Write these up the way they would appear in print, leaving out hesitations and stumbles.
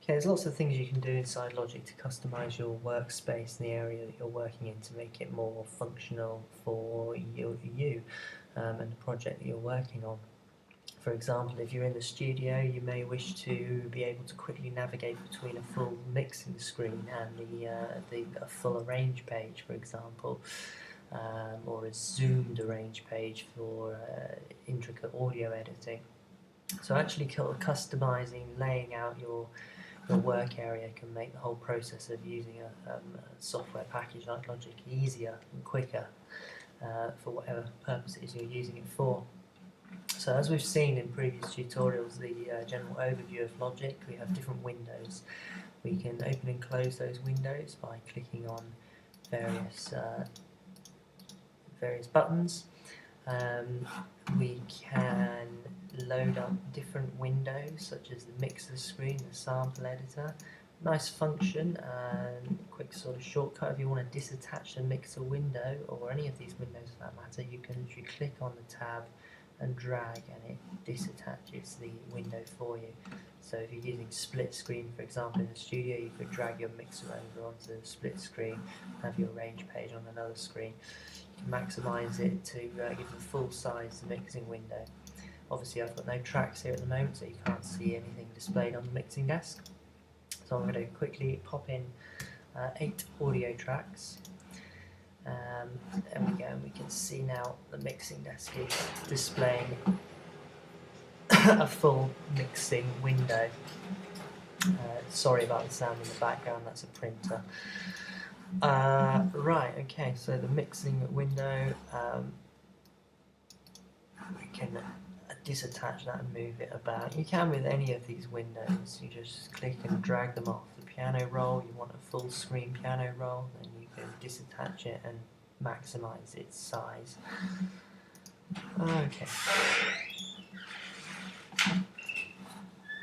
Okay, there's lots of things you can do inside Logic to customize your workspace and the area that you're working in to make it more functional for you and the project that you're working on. For example, if you're in the studio, you may wish to be able to quickly navigate between a full mixing screen and a full arrange page, for example, or a zoomed arrange page for intricate audio editing. So actually customizing, laying out your work area can make the whole process of using a software package like Logic easier and quicker for whatever purpose it is you're using it for. So as we've seen in previous tutorials, the general overview of Logic, we have different windows. We can open and close those windows by clicking on various buttons. We can load up different windows such as the mixer screen, the sample editor. Nice function and quick sort of shortcut. If you want to disattach the mixer window or any of these windows for that matter, you can literally click on the tab and drag and it disattaches the window for you. So if you're using split screen, for example, in the studio, you could drag your mixer over onto the split screen, have your range page on another screen. You can maximise it to give the full size mixing window. Obviously I've got no tracks here at the moment, so you can't see anything displayed on the mixing desk. So I'm going to quickly pop in 8 audio tracks. There we go, and we can see now the mixing desk is displaying a full mixing window. Sorry about the sound in the background, that's a printer. Right, okay, so the mixing window, we can disattach that and move it about. You can with any of these windows, you just click and drag them off the piano roll. You want a full screen piano roll, then you can disattach it and maximize its size. Okay.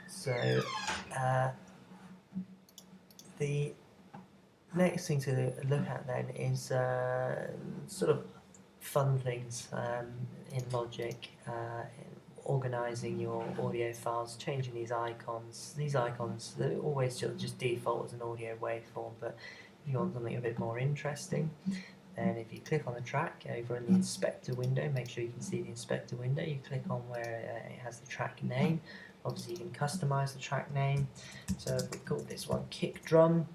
So the next thing to look at then is sort of fun things in Logic, organising your audio files, changing these icons. These icons, they always just default as an audio waveform, but if you want something a bit more interesting, then if you click on the track over in the inspector window, make sure you can see the inspector window, you click on where it has the track name. Obviously you can customise the track name. So if we call this one kick drum,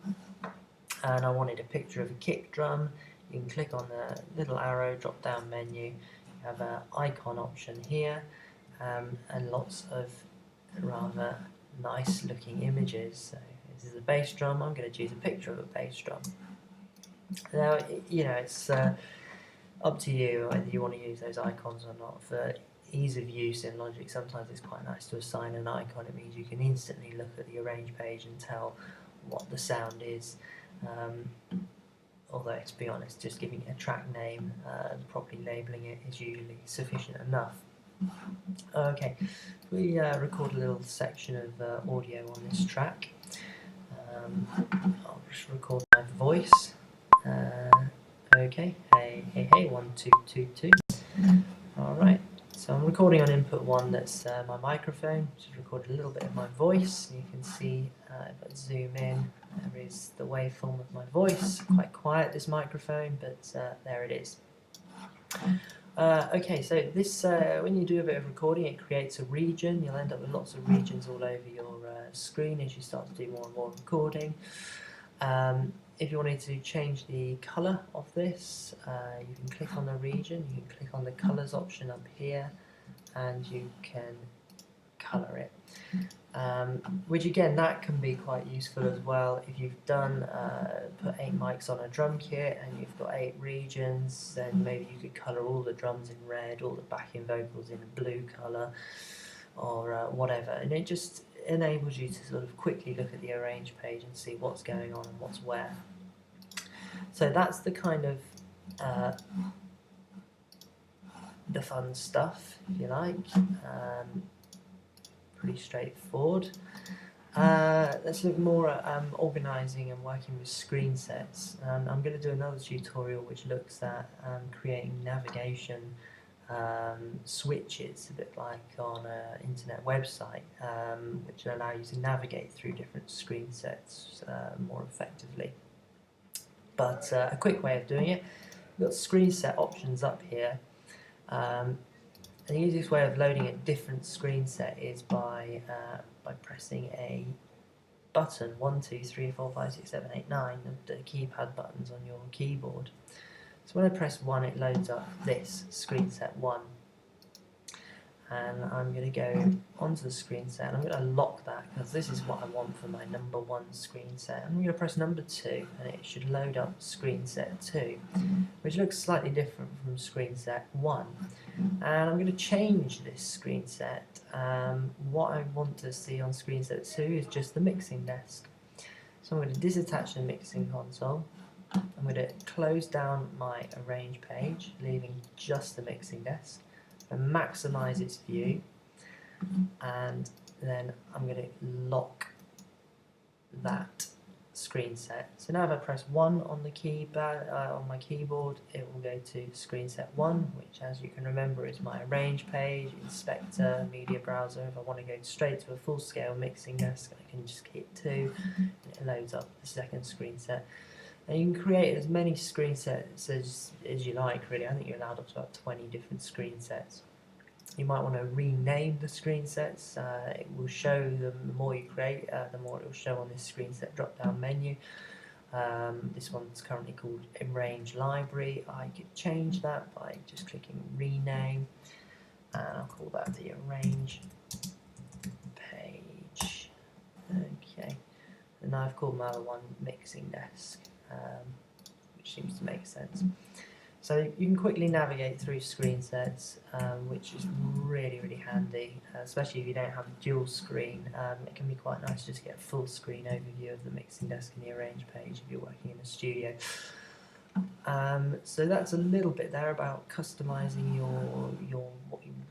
and I wanted a picture of a kick drum, you can click on the little arrow drop down menu. You have an icon option here, and lots of rather nice looking images. So this is a bass drum. I'm going to choose a picture of a bass drum. Now, you know, it's up to you whether you want to use those icons or not. For ease of use in Logic, sometimes it's quite nice to assign an icon. It means you can instantly look at the arrange page and tell what the sound is. Although, to be honest, just giving it a track name and properly labelling it is usually sufficient enough. Okay, we record a little section of audio on this track. I'll just record my voice. Okay, hey, 1, 2, 2, 2. Alright, so I'm recording on input 1, that's my microphone. Just recorded a little bit of my voice. You can see, if I zoom in, there is the waveform of my voice. Quite quiet, this microphone, but there it is. Okay, so this when you do a bit of recording, it creates a region. You'll end up with lots of regions all over your screen as you start to do more and more recording. If you wanted to change the colour of this, you can click on the region, you can click on the colours option up here, and you can colour it. Which again, that can be quite useful as well. If you've done put 8 mics on a drum kit and you've got 8 regions, then maybe you could colour all the drums in red, all the backing vocals in a blue colour, or whatever, and it just enables you to sort of quickly look at the arrange page and see what's going on and what's where. So that's the kind of the fun stuff, if you like. Pretty straightforward. Let's look more at organising and working with screen sets. I'm going to do another tutorial which looks at creating navigation switches, a bit like on an internet website, which allow you to navigate through different screen sets more effectively. But a quick way of doing it, we've got screen set options up here. And the easiest way of loading a different screen set is by pressing a button, 1, 2, 3, 4, 5, 6, 7, 8, 9, the keypad buttons on your keyboard. So when I press 1, it loads up this screen set 1. And I'm going to go onto the screen set and I'm going to lock that because this is what I want for my number 1 screen set. I'm going to press number 2 and it should load up screen set 2, which looks slightly different from screen set 1. And I'm going to change this screen set. What I want to see on screen set 2 is just the mixing desk. So I'm going to disattach the mixing console. I'm going to close down my arrange page, leaving just the mixing desk, and maximise its view, and then I'm going to lock that screen set. So now if I press 1 on the keypad on my keyboard, it will go to screen set 1, which, as you can remember, is my arrange page, inspector, media browser. If I want to go straight to a full scale mixing desk, I can just hit 2 and it loads up the second screen set. And you can create as many screen sets as you like, really. I think you're allowed up to about 20 different screen sets. You might want to rename the screen sets. It will show them, the more you create, the more it will show on this screen set drop down menu. This one's currently called Arrange Library. I could change that by just clicking rename, and I'll call that the Arrange page. Okay, and now I've called my other one Mixing Desk, which seems to make sense. So you can quickly navigate through screen sets, which is really handy, especially if you don't have a dual screen. It can be quite nice just to get a full screen overview of the mixing desk and the arrange page if you're working in a studio. So that's a little bit there about customizing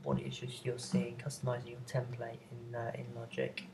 what it is you're seeing, customizing your template in Logic.